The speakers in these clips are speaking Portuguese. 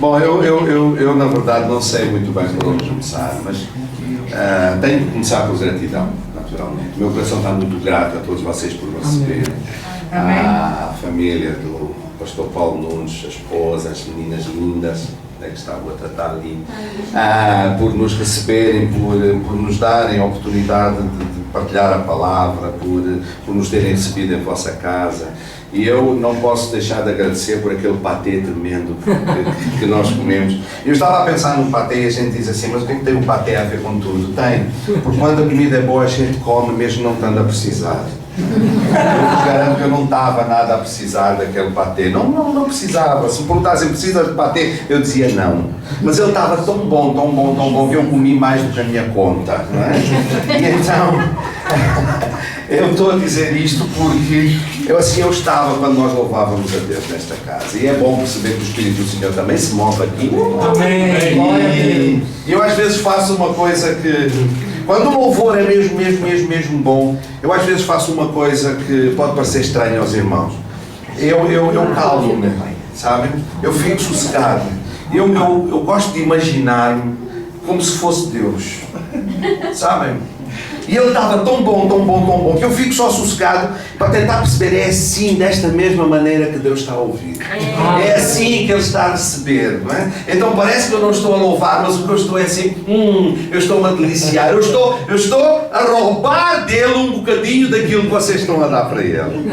Bom, eu na verdade não sei muito bem por onde começar, mas tenho que começar por gratidão, naturalmente. O meu coração está muito grato a todos vocês por me receberem. À família do pastor Paulo Nunes, a esposa, as meninas lindas, que está a tratar ali, por nos receberem, por nos darem a oportunidade de partilhar a palavra, por nos terem recebido em vossa casa. E eu não posso deixar de agradecer por aquele patê tremendo que nós comemos. Eu estava a pensar no patê e a gente diz assim, mas o que é que tem o patê a ver com tudo? Tem, porque quando a comida é boa a gente come mesmo não estando a precisar. Eu vos garanto que eu não estava nada a precisar daquele patê. Não precisava. Se me perguntassem, precisas de patê? Eu dizia não. Mas ele estava tão bom, que eu comi mais do que a minha conta, não é? E então, eu estou a dizer isto porque eu estava quando nós louvávamos a Deus nesta casa. E é bom perceber que o Espírito do Senhor também se move aqui. Amém. E eu às vezes faço uma coisa que... Quando o louvor é mesmo bom, eu às vezes faço uma coisa que pode parecer estranha aos irmãos. Eu calmo-me, sabem? Eu fico sossegado. Eu gosto de imaginar-me como se fosse Deus, sabem? E ele estava tão bom, que eu fico só sossegado para tentar perceber, é assim, desta mesma maneira que Deus está a ouvir. É assim que Ele está a receber, não é? Então parece que eu não estou a louvar, mas o que eu estou é assim, eu estou-me a deliciar, eu estou a roubar dele um bocadinho daquilo que vocês estão a dar para ele.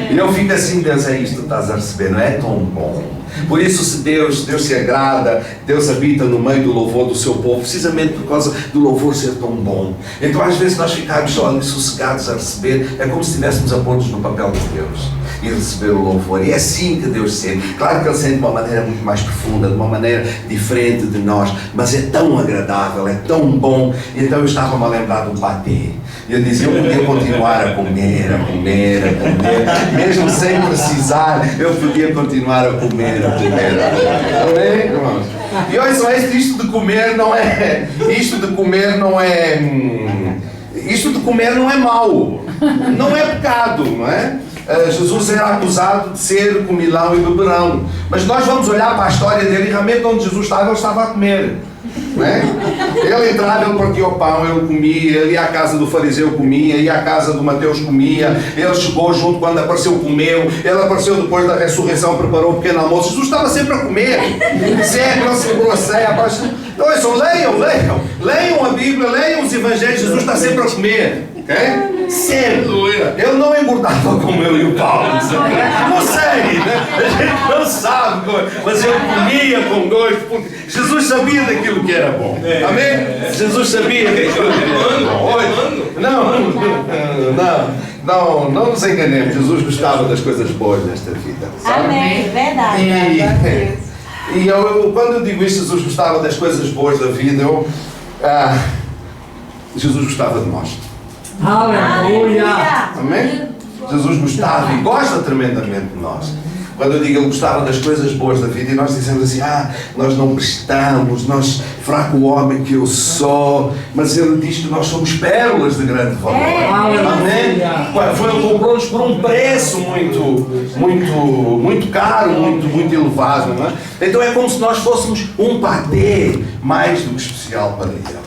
E eu fico assim, Deus, é isto que estás a receber, não é tão bom? Por isso, se Deus se agrada, Deus habita no meio do louvor do seu povo, precisamente por causa do louvor ser tão bom. Então às vezes nós ficarmos só ali sossegados a receber, é como se estivéssemos a pôr-nos no papel de Deus e receber o louvor. E é assim que Deus sente. Claro que Ele sente de uma maneira muito mais profunda, de uma maneira diferente de nós, mas é tão agradável, é tão bom. Então eu estava-me a lembrar do patê. Eu dizia, eu podia continuar a comer, mesmo sem precisar, eu podia continuar a comer. Amém, irmãos? E olha só, isto de comer não é mau, não é pecado, não é? Jesus era acusado de ser comilão e beberão, mas nós vamos olhar para a história dele e realmente onde Jesus estava, ele estava a comer. Não é? Ele entrava, ele partia o pão, ele comia, ele ia à casa do fariseu, comia, ia à casa do Mateus, comia, ele chegou junto quando apareceu, comeu, ele apareceu depois da ressurreição, preparou o pequeno almoço. Jesus estava sempre a comer, sempre ele celebrou a ceia. Então, leiam a Bíblia, leiam os Evangelhos. Jesus está sempre a comer, ok? Sempre. Ele não engordava como eu e o Paulo, não sei, né? A gente não sabe, mas ele comia com gosto, porque Jesus sabia daquilo que era bom. Amém? Jesus sabia daquilo que era bom. Não nos enganemos. Jesus gostava das coisas boas nesta vida, sabe? Amém, verdade. E quando eu digo isto, Jesus gostava das coisas boas da vida, Jesus gostava de nós. Aleluia! Amém? Jesus gostava e gosta tremendamente de nós. Quando eu digo ele gostava das coisas boas da vida, e nós dizemos assim, nós não prestamos, nós, fraco homem que eu sou, mas ele diz que nós somos pérolas de grande valor. Amém? Ele comprou-nos por um preço muito caro, muito elevado, não é? Então é como se nós fôssemos um patê mais do que especial para ele.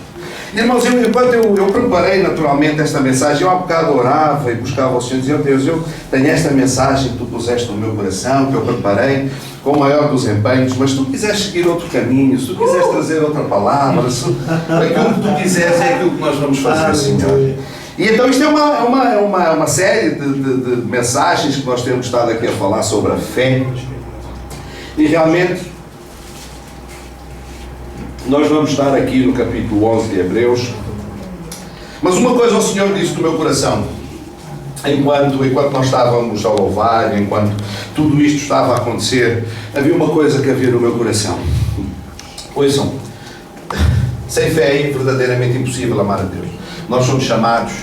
Irmãos, enquanto eu preparei naturalmente esta mensagem, eu há bocado orava e buscava o Senhor, dizia, Deus, eu tenho esta mensagem que tu puseste no meu coração, que eu preparei com o maior dos empenhos, mas se tu quiseres seguir outro caminho, se tu quiseres trazer outra palavra, aquilo que tu quiseres é aquilo que nós vamos fazer, Senhor. E então isto é uma série de mensagens que nós temos estado aqui a falar sobre a fé, e realmente nós vamos estar aqui no capítulo 11 de Hebreus. Mas uma coisa o Senhor disse no meu coração, enquanto nós estávamos a louvar, enquanto tudo isto estava a acontecer, havia uma coisa que havia no meu coração. Ouçam, sem fé é verdadeiramente impossível amar a Deus. Nós somos chamados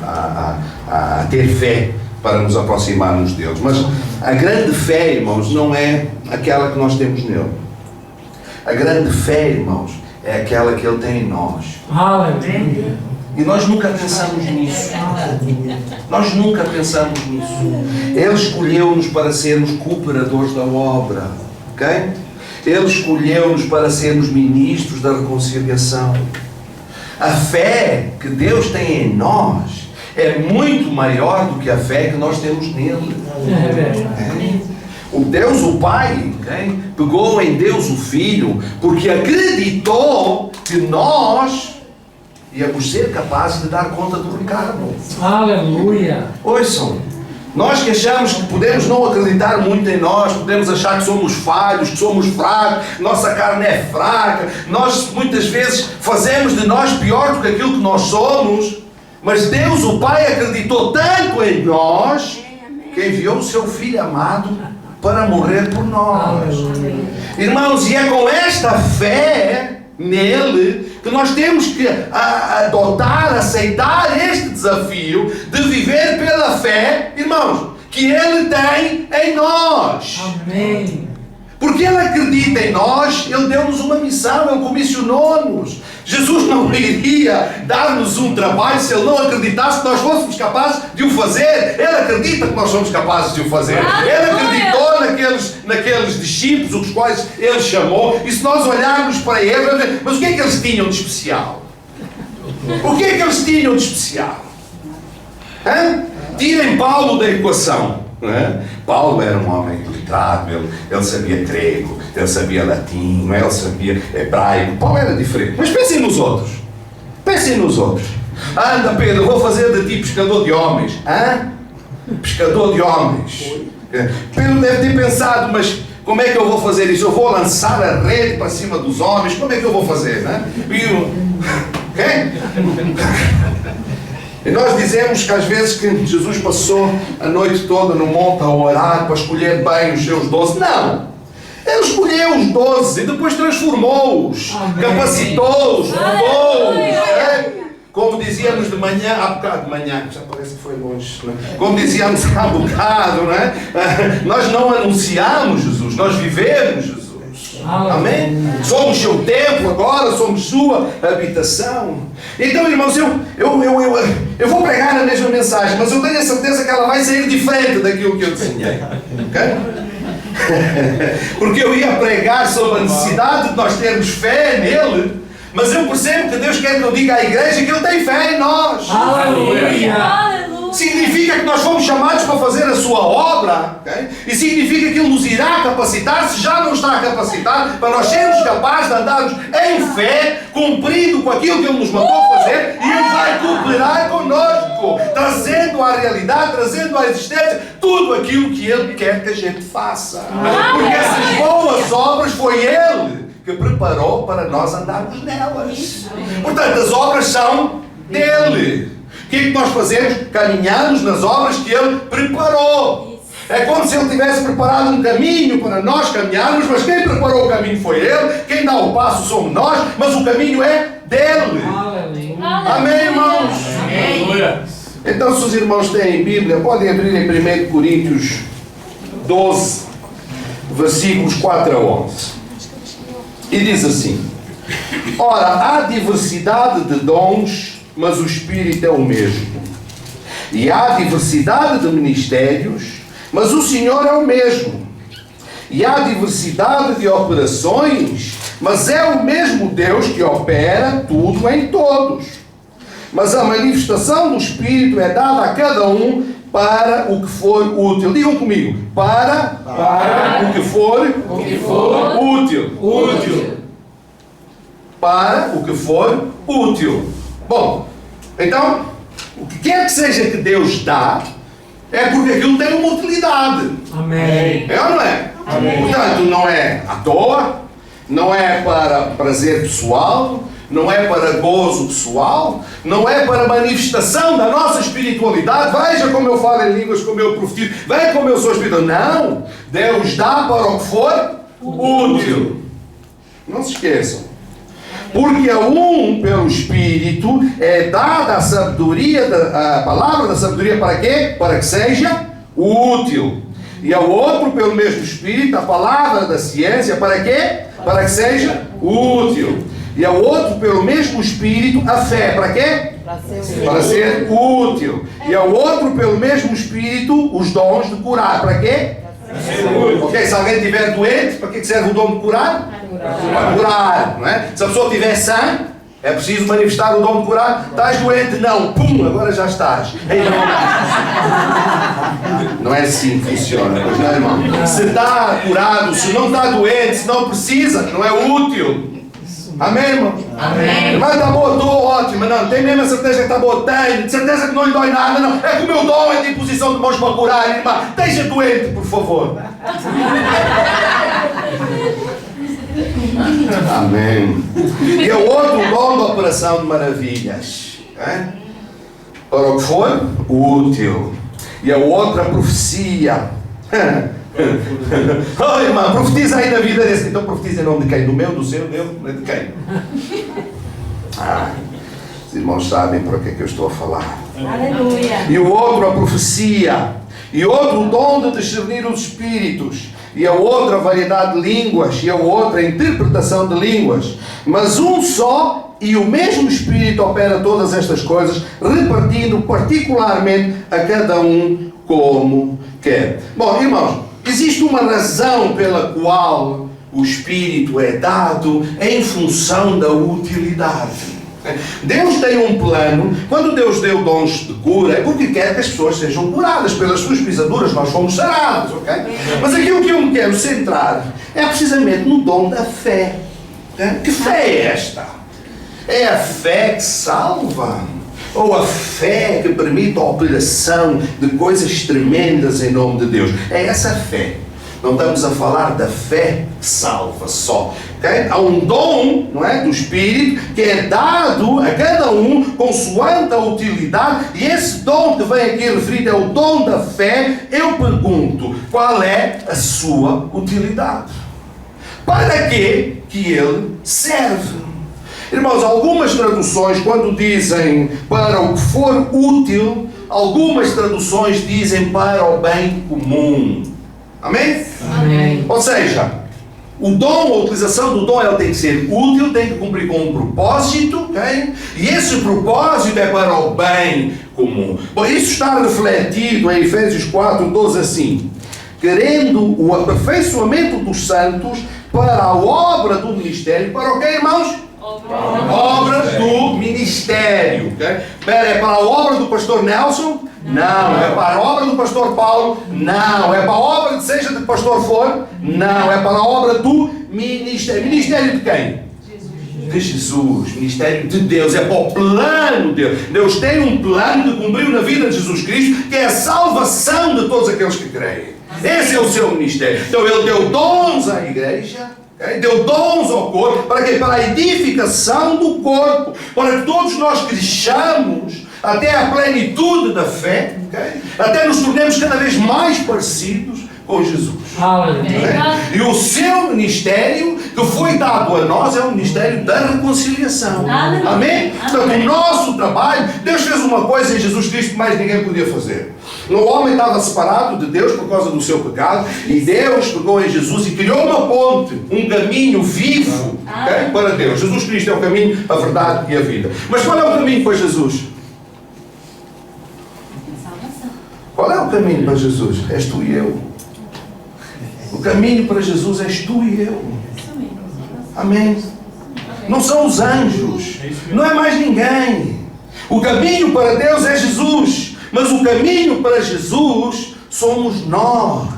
a ter fé para nos aproximarmos deles. Mas a grande fé, irmãos, não é aquela que nós temos nele. A grande fé, irmãos, é aquela que Ele tem em nós. Aleluia. E nós nunca pensamos nisso. Nós nunca pensamos nisso. Ele escolheu-nos para sermos cooperadores da obra. Ok? Ele escolheu-nos para sermos ministros da reconciliação. A fé que Deus tem em nós é muito maior do que a fé que nós temos nele. O Deus, o Pai, pegou em Deus o Filho, porque acreditou que nós íamos ser capazes de dar conta do recado. Aleluia. Ouçam, nós que achamos que podemos não acreditar muito em nós, podemos achar que somos falhos, que somos fracos, nossa carne é fraca, nós muitas vezes fazemos de nós pior do que aquilo que nós somos, mas Deus, o Pai, acreditou tanto em nós que enviou o seu Filho amado para morrer por nós. Irmãos, e é com esta fé nele que nós temos que adotar, aceitar este desafio de viver pela fé, irmãos, que ele tem em nós. Amém. Porque ele acredita em nós, ele deu-nos uma missão, ele comissionou-nos. Jesus não iria dar-nos um trabalho se ele não acreditasse que nós fôssemos capazes de o fazer. Ele acredita que nós somos capazes de o fazer. Ele acreditou naqueles discípulos, os quais ele chamou. E se nós olharmos para eles, mas o que é que eles tinham de especial? O que é que eles tinham de especial? Tirem Paulo da equação. Paulo era um homem letrado, ele sabia grego, ele sabia latim, ele sabia hebraico. Paulo era diferente. Mas pensem nos outros. Pensem nos outros. Anda, Pedro, vou fazer de ti pescador de homens. Pescador de homens. Pedro deve ter pensado, mas como é que eu vou fazer isso? Eu vou lançar a rede para cima dos homens? Como é que eu vou fazer? E nós dizemos que às vezes que Jesus passou a noite toda no monte a orar para escolher bem os seus 12. Não! Ele escolheu os 12 e depois transformou-os, capacitou-os, mudou-os. Como dizíamos de manhã, há bocado de manhã, já parece que foi longe, não é? Como dizíamos há bocado, não é? Nós não anunciamos Jesus, nós vivemos Jesus. Amém? Somos seu templo agora, somos sua habitação. Então, irmãos, eu vou pregar a mesma mensagem, mas eu tenho a certeza que ela vai sair diferente daquilo que eu desenhei. Ok? Porque eu ia pregar sobre a necessidade de nós termos fé nele, mas eu percebo que Deus quer que eu diga à igreja que ele tem fé em nós. Aleluia. Significa que nós fomos chamados para fazer a sua obra, okay? E significa que ele nos irá capacitar, se já não está capacitado, para nós sermos capazes de andarmos em fé, cumprindo com aquilo que ele nos mandou fazer, e ele vai cooperar conosco, trazendo à realidade, trazendo à existência tudo aquilo que ele quer que a gente faça. Porque essas boas obras foi ele que preparou para nós andarmos nelas. Portanto, as obras são dele. O que é que nós fazemos? Caminhamos nas obras que ele preparou. É como se ele tivesse preparado um caminho para nós caminharmos, mas quem preparou o caminho foi ele, quem dá o passo somos nós, mas o caminho é dele. Amém, irmãos? Amém. Então, se os irmãos têm Bíblia, podem abrir em 1 Coríntios 12, versículos 4 a 11. E diz assim: ora, há diversidade de dons, mas o Espírito é o mesmo. E há diversidade de ministérios, mas o Senhor é o mesmo. E há diversidade de operações, mas é o mesmo Deus que opera tudo em todos. Mas a manifestação do Espírito é dada a cada um para o que for útil. Digam comigo. Para o que for útil. Para o que for útil. Bom, então, o que quer que seja que Deus dá, é porque aquilo tem uma utilidade. Amém. É ou não é? Amém. Portanto, não é à toa, não é para prazer pessoal, não é para gozo pessoal, não é para manifestação da nossa espiritualidade. Veja como eu falo em línguas, como eu profetizo, veja como eu sou espiritual. Não! Deus dá para o que for útil. Não se esqueçam. Porque a um, pelo Espírito, é dada a sabedoria, a palavra da sabedoria para quê? Para que seja útil. E ao outro, pelo mesmo Espírito, a palavra da ciência para quê? Para que seja útil. E ao outro, pelo mesmo Espírito, a fé para quê? Para ser útil. E ao outro, pelo mesmo Espírito, os dons de curar. Para quê? Ok, se alguém estiver doente, para que serve o dom de curar? Para curar, não é? Se a pessoa estiver sã, é preciso manifestar o dom de curar. Estás doente? Não. Pum, agora já estás. Não é assim que funciona, pois não, irmão? Se está curado, se não está doente, se não precisa, não é útil. Amém, irmão? Amém. Irmã, está boa, estou ótima. Não, tem mesmo a certeza que está boa? Tenho. De certeza que não lhe dói nada? Não. É que o meu dom é de imposição de mãos para curar, irmã. Esteja doente, por favor. Amém. E o outro dom da operação de maravilhas. Para o que for, útil. E a outra profecia. Oh, irmã, profetiza aí na vida desse. Então profetiza em nome de quem? Do meu, do seu, de quem? Os irmãos sabem para o que é que eu estou a falar. Aleluia. E o outro a profecia. E outro o dom de discernir os espíritos. E a outra a variedade de línguas. E a outra a interpretação de línguas. Mas um só e o mesmo Espírito opera todas estas coisas, repartindo particularmente a cada um como quer. Bom, irmãos, existe uma razão pela qual o Espírito é dado em função da utilidade. Deus tem um plano. Quando Deus deu dons de cura, é porque quer que as pessoas sejam curadas. Pelas suas pisaduras nós fomos sarados, ok? Mas aquilo que eu me quero centrar é precisamente no dom da fé. Que fé é esta? É a fé que salva? Ou a fé que permite a operação de coisas tremendas em nome de Deus? É essa fé. Não estamos a falar da fé que salva só. Okay? Há um dom, não é, do Espírito que é dado a cada um consoante a utilidade, e esse dom que vem aqui referido é o dom da fé. Eu pergunto, qual é a sua utilidade? Para que ele serve? Irmãos, algumas traduções, quando dizem para o que for útil, algumas traduções dizem para o bem comum. Amém? Amém. Ou seja, o dom, a utilização do dom, ela tem que ser útil, tem que cumprir com um propósito, ok? E esse propósito é para o bem comum. Bom, isso está refletido em Efésios 4:12 assim: querendo o aperfeiçoamento dos santos para a obra do ministério. Para o quê, irmãos? Obra do ministério. Okay? É para a obra do pastor Nelson? Não. É para a obra do pastor Paulo? Não. É para a obra, seja de pastor for? Não. É para a obra do ministério. Ministério de quem? De Jesus. Ministério de Deus. É para o plano de Deus. Deus tem um plano que cumpriu na vida de Jesus Cristo, que é a salvação de todos aqueles que creem. Esse é o seu ministério. Então ele deu dons à igreja. Okay? Deu dons ao corpo. Para quê? Para a edificação do corpo. Para que todos nós cresçamos até a plenitude da fé. Okay? Até nos tornemos cada vez mais parecidos com Jesus. E o seu ministério que foi dado a nós é o ministério da reconciliação. Amém? Portanto, o nosso trabalho, Deus fez uma coisa em Jesus Cristo que mais ninguém podia fazer. O homem estava separado de Deus por causa do seu pecado, e Deus pegou em Jesus e criou uma ponte, um caminho vivo, okay, para Deus. Jesus Cristo é o caminho, a verdade e a vida. Mas qual é o caminho para Jesus? Qual é o caminho para Jesus? És tu e eu. O caminho para Jesus és tu e eu. Amém? Não são os anjos. Não é mais ninguém. O caminho para Deus é Jesus. Mas o caminho para Jesus somos nós.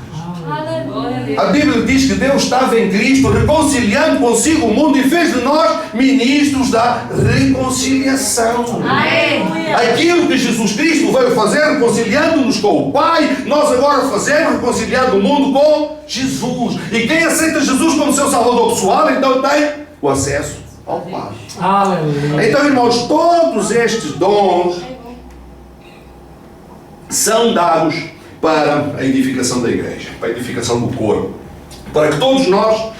A Bíblia diz que Deus estava em Cristo reconciliando consigo o mundo e fez de nós ministros da reconciliação. Aquilo que Jesus Cristo veio fazer reconciliando-nos com o Pai, nós agora fazemos reconciliando o mundo com Jesus. E quem aceita Jesus como seu Salvador pessoal, então tem o acesso ao Pai. Então, irmãos, todos estes dons são dados para a edificação da igreja, para a edificação do corpo, para que todos nós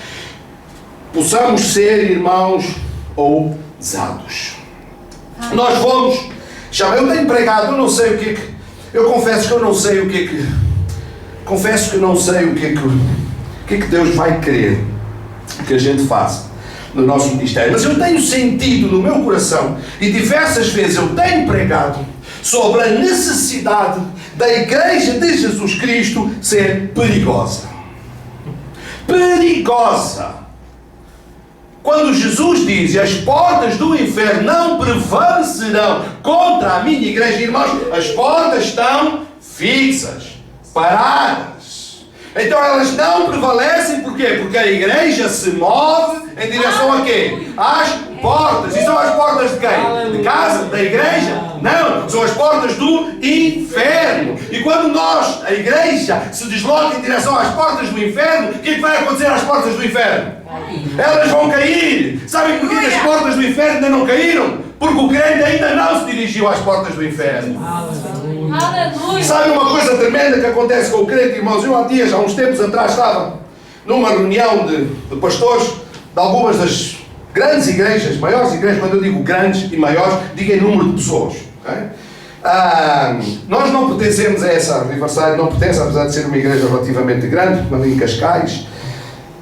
possamos ser irmãos ousados. Nós vamos chamar, eu tenho pregado, eu não sei o que é que, eu confesso que eu não sei o que é que, confesso que não sei o que é que Deus vai querer que a gente faça no nosso ministério, mas eu tenho sentido no meu coração, e diversas vezes eu tenho pregado sobre a necessidade da Igreja de Jesus Cristo ser perigosa. Perigosa. Quando Jesus diz: as portas do inferno não prevalecerão contra a minha igreja, irmãos, as portas estão fixas, paradas. Então elas não prevalecem, porquê? Porque a igreja se move em direção a quê? Às portas. E são as portas de quem? De casa? Da igreja? Não, são as portas do inferno. E quando nós, a igreja, se desloca em direção às portas do inferno, o que é que vai acontecer às portas do inferno? Elas vão cair. Sabem porquê que as portas do inferno ainda não caíram? Porque o crente ainda não se dirigiu às portas do inferno. Aleluia. Sabe uma coisa tremenda que acontece com o crente, irmãos? Eu há uns tempos atrás estava numa reunião de pastores de algumas das grandes igrejas, maiores igrejas. Quando eu digo grandes e maiores, digo em número de pessoas. Okay? Nós não pertencemos a essa Riverside, não pertence, apesar de ser uma igreja relativamente grande, ali em Cascais.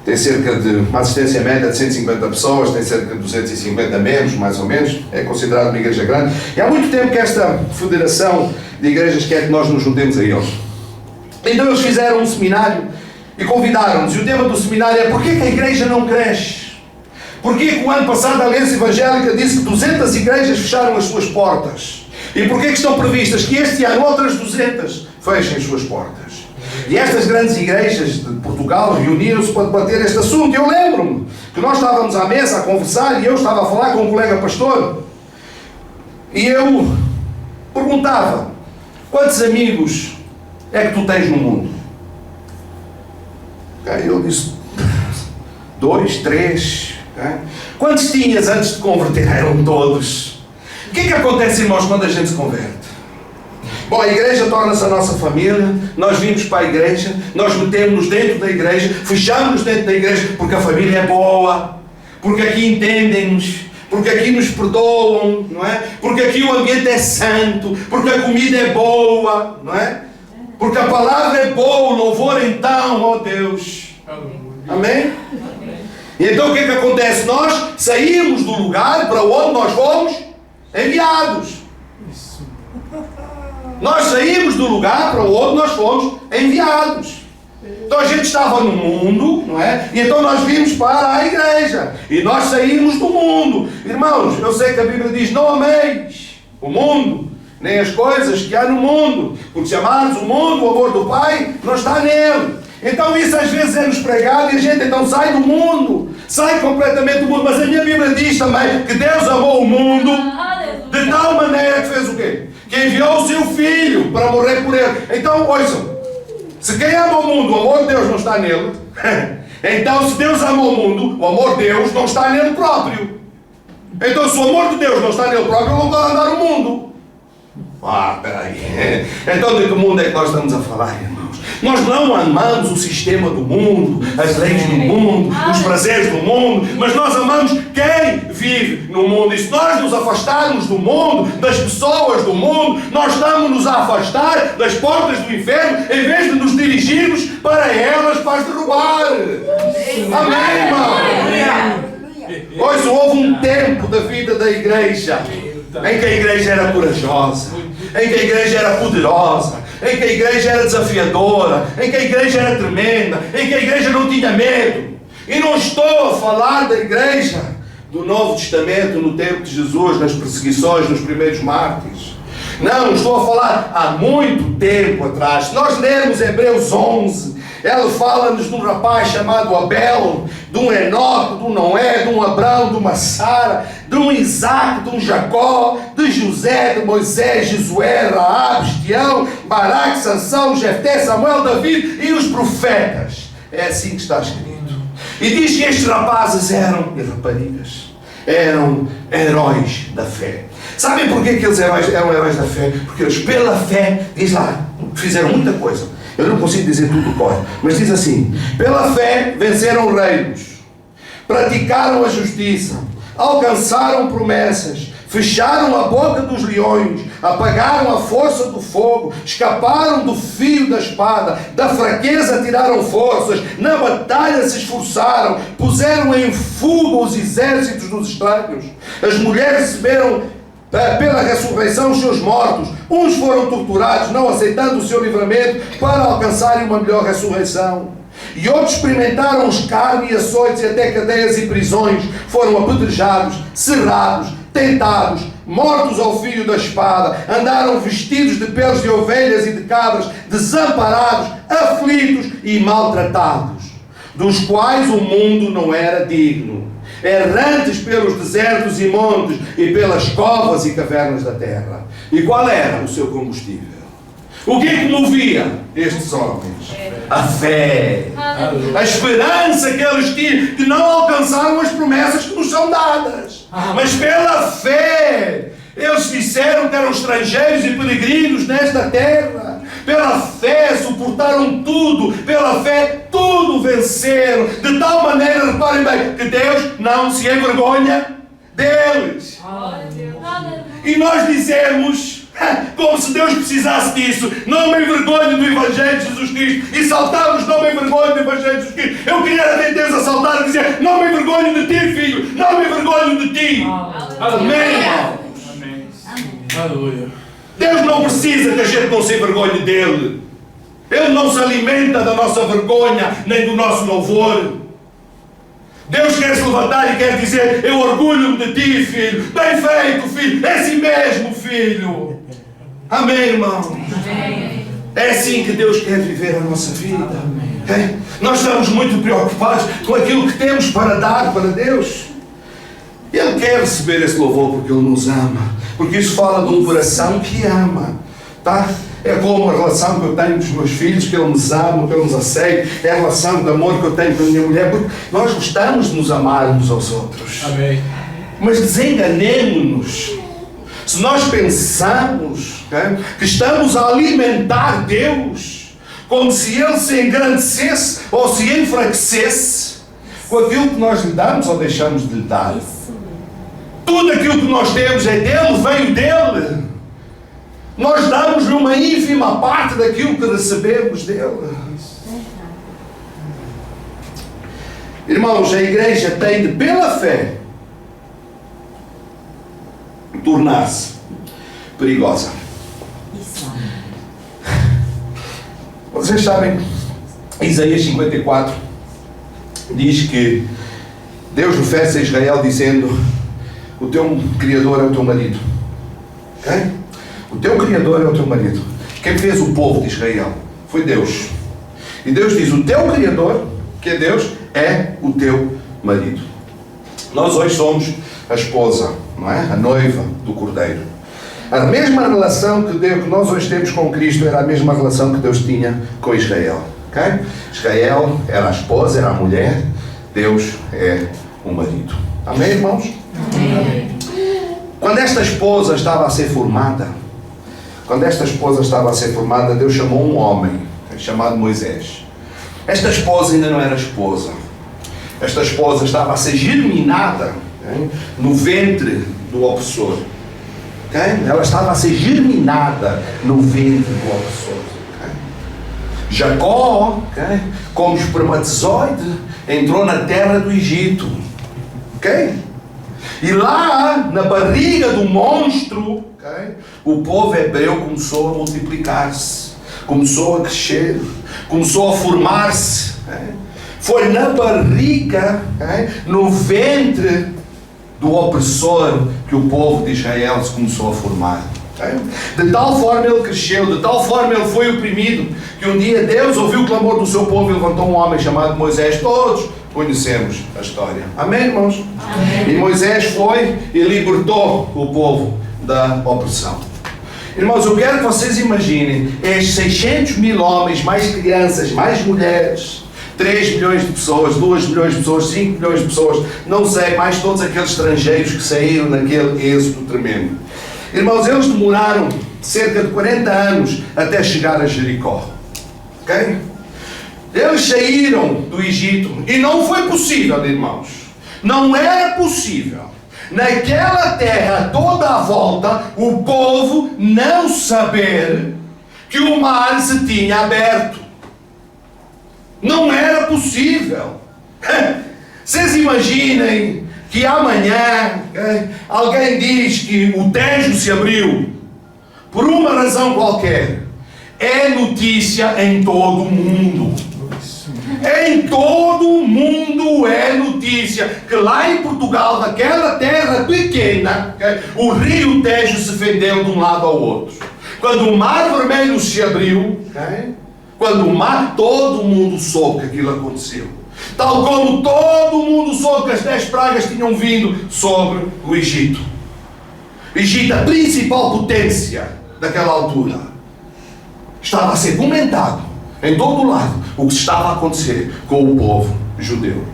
Tem cerca de uma assistência média de 150 pessoas, tem cerca de 250 membros, mais ou menos. É considerado uma igreja grande. E há muito tempo que esta federação de igrejas quer que nós nos juntemos a eles. Então eles fizeram um seminário e convidaram-nos. E o tema do seminário é: porquê que a igreja não cresce? Porquê que o ano passado a Aliança Evangélica disse que 200 igrejas fecharam as suas portas? E porquê que estão previstas que este ano outras 200 fechem as suas portas? E estas grandes igrejas de Portugal reuniram-se para debater este assunto. Eu lembro-me que nós estávamos à mesa a conversar e eu estava a falar com um colega pastor. E eu perguntava: quantos amigos é que tu tens no mundo? Ele disse: 2, 3. Quantos tinhas antes de converter? Eram todos. O que é que acontece, irmãos, quando a gente se converte? Bom, a igreja torna-se a nossa família, nós vimos para a igreja, nós metemos-nos dentro da igreja, fechamos-nos dentro da igreja porque a família é boa, porque aqui entendem-nos, porque aqui nos perdoam, não é? Porque aqui o ambiente é santo, porque a comida é boa, não é? Porque a palavra é boa, o louvor então, ó Deus. Amém? E então o que é que acontece? Nós saímos do lugar para onde nós fomos enviados. Nós saímos do lugar para onde nós fomos enviados. Então a gente estava no mundo, não é? E então nós vimos para a igreja. E nós saímos do mundo. Irmãos, eu sei que a Bíblia diz: não ameis o mundo, nem as coisas que há no mundo. Porque se amares o mundo, o amor do Pai não está nele. Então isso às vezes é-nos pregado e a gente então sai do mundo. Sai completamente do mundo. Mas a minha Bíblia diz também que Deus amou o mundo de tal maneira que fez o quê? Que enviou o seu Filho para morrer por ele. Então, ouçam, se quem ama o mundo, o amor de Deus não está nele, então se Deus ama o mundo, o amor de Deus não está nele próprio. Então se o amor de Deus não está nele próprio, ele não pode andar no mundo. Peraí. Então de que mundo é que nós estamos a falar, irmãos? Nós não amamos o sistema do mundo, as leis do mundo, os prazeres do mundo, mas nós amamos quem vive no mundo. E se nós nos afastarmos do mundo, das pessoas do mundo, nós estamos-nos a afastar das portas do inferno, em vez de nos dirigirmos para elas para as derrubar. Amém, irmão? Pois houve um tempo da vida da igreja em que a igreja era corajosa, em que a igreja era poderosa, em que a igreja era desafiadora, em que a igreja era tremenda, em que a igreja não tinha medo. E não estou a falar da igreja do Novo Testamento no tempo de Jesus, nas perseguições, nos primeiros mártires. Não, estou a falar há muito tempo atrás. Se nós lermos Hebreus 11, ela fala-nos de um rapaz chamado Abel, de um Enoque, de um Noé, de um Abraão, de uma Sara, de um Isaac, de um Jacó, de José, de Moisés, Josué, Raabe, Gideão, Baraque, Sansão, Jefté, Samuel, David e os profetas. É assim que está escrito. E diz que estes rapazes eram, e raparigas, eram heróis da fé. Sabem porquê que eles eram heróis da fé? Porque eles, pela fé, diz lá, fizeram muita coisa. Eu não consigo dizer tudo corre, mas diz assim: pela fé venceram reinos, praticaram a justiça, alcançaram promessas, fecharam a boca dos leões, apagaram a força do fogo, escaparam do fio da espada, da fraqueza tiraram forças, na batalha se esforçaram, puseram em fuga os exércitos dos estranhos. As mulheres receberam pela ressurreição os seus mortos. Uns foram torturados, não aceitando o seu livramento, para alcançarem uma melhor ressurreição. E outros experimentaram escárnio e açoites e até cadeias e prisões. Foram apedrejados, cerrados, tentados, mortos ao fio da espada. Andaram vestidos de peles de ovelhas e de cabras, desamparados, aflitos e maltratados, dos quais o mundo não era digno, errantes pelos desertos e montes e pelas covas e cavernas da terra. E qual era o seu combustível? O que é que movia estes homens? A fé, a esperança que eles tinham, que não alcançaram as promessas que nos são dadas, mas pela fé eles disseram que eram estrangeiros e peregrinos nesta terra. Pela fé suportaram tudo, pela fé tudo venceram, de tal maneira, reparem bem, que Deus não se envergonha deles. E nós dizemos, como se Deus precisasse disso: não me envergonho do Evangelho de Jesus Cristo. E saltamos: não me envergonho do Evangelho de Jesus Cristo. Eu queria ver Deus a saltar e dizer: não me envergonho de ti, filho, não me envergonho de ti. Amém. Aleluia. Deus não precisa que a gente não se envergonhe dele. Ele não se alimenta da nossa vergonha nem do nosso louvor. Deus quer se levantar e quer dizer: eu orgulho-me de ti, filho. Bem feito, filho. É assim mesmo, filho. Amém, irmão? Amém. É assim que Deus quer viver a nossa vida. É? Nós estamos muito preocupados com aquilo que temos para dar para Deus. Ele quer receber esse louvor porque Ele nos ama. Porque isso fala de um coração que ama. Tá? É como a relação que eu tenho com os meus filhos, que eles me amam, que eles nos aceitam. É a relação de amor que eu tenho com a minha mulher, porque nós gostamos de nos amar uns aos outros. Amém. Mas desenganemos-nos se nós pensamos, okay, que estamos a alimentar Deus como se Ele se engrandecesse ou se enfraquecesse com aquilo que nós lhe damos ou deixamos de lhe dar. Tudo aquilo que nós temos é dele, veio dele. Nós damos-lhe uma ínfima parte daquilo que recebemos dele. Irmãos, a igreja tem de, pela fé, tornar-se perigosa. Vocês sabem, Isaías 54 diz que Deus oferece a Israel dizendo: o teu Criador é o teu marido. Okay? O teu Criador é o teu marido. Quem fez o povo de Israel foi Deus. E Deus diz: o teu Criador, que é Deus, é o teu marido. Nós hoje somos a esposa, não é? A noiva do Cordeiro. A mesma relação que nós hoje temos com Cristo era a mesma relação que Deus tinha com Israel. Okay? Israel era a esposa, era a mulher. Deus é o marido. Amém, irmãos? Amém. Quando esta esposa estava a ser formada, Deus chamou um homem chamado Moisés. Esta esposa ainda não era esposa. Esta esposa estava a ser germinada, okay, no ventre do opressor. Okay? Ela estava a ser germinada no ventre do opressor. Okay? Jacó, okay, como espermatozoide, entrou na terra do Egito. Okay? E lá, na barriga do monstro, okay, o povo hebreu começou a multiplicar-se, começou a crescer, começou a formar-se. Okay? Foi na barriga, okay, no ventre do opressor, que o povo de Israel se começou a formar. Okay? De tal forma ele cresceu, de tal forma ele foi oprimido, que um dia Deus ouviu o clamor do seu povo e levantou um homem chamado Moisés. Todos conhecemos a história. Amém, irmãos? Amém. E Moisés foi e libertou o povo da opressão. Irmãos, eu quero que vocês imaginem estes 600 mil homens, mais crianças, mais mulheres, 3 milhões de pessoas, 2 milhões de pessoas, 5 milhões de pessoas, não sei, mais todos aqueles estrangeiros que saíram naquele êxodo tremendo. Irmãos, eles demoraram cerca de 40 anos até chegar a Jericó. Ok? Eles saíram do Egito e não foi possível, irmãos. Não era possível, naquela terra toda à volta, o povo não saber que o mar se tinha aberto. Não era possível. Vocês imaginem que amanhã alguém diz que o Tejo se abriu por uma razão qualquer, é notícia em todo o mundo. Em todo o mundo é notícia que lá em Portugal, naquela terra pequena, o rio Tejo se fendeu de um lado ao outro. Quando o Mar Vermelho se abriu, quando o mar, todo mundo soube que aquilo aconteceu. Tal como todo mundo soube que as 10 pragas tinham vindo sobre o Egito. Egito, a principal potência daquela altura, estava a ser comentado em todo o lado o que estava a acontecer com o povo judeu.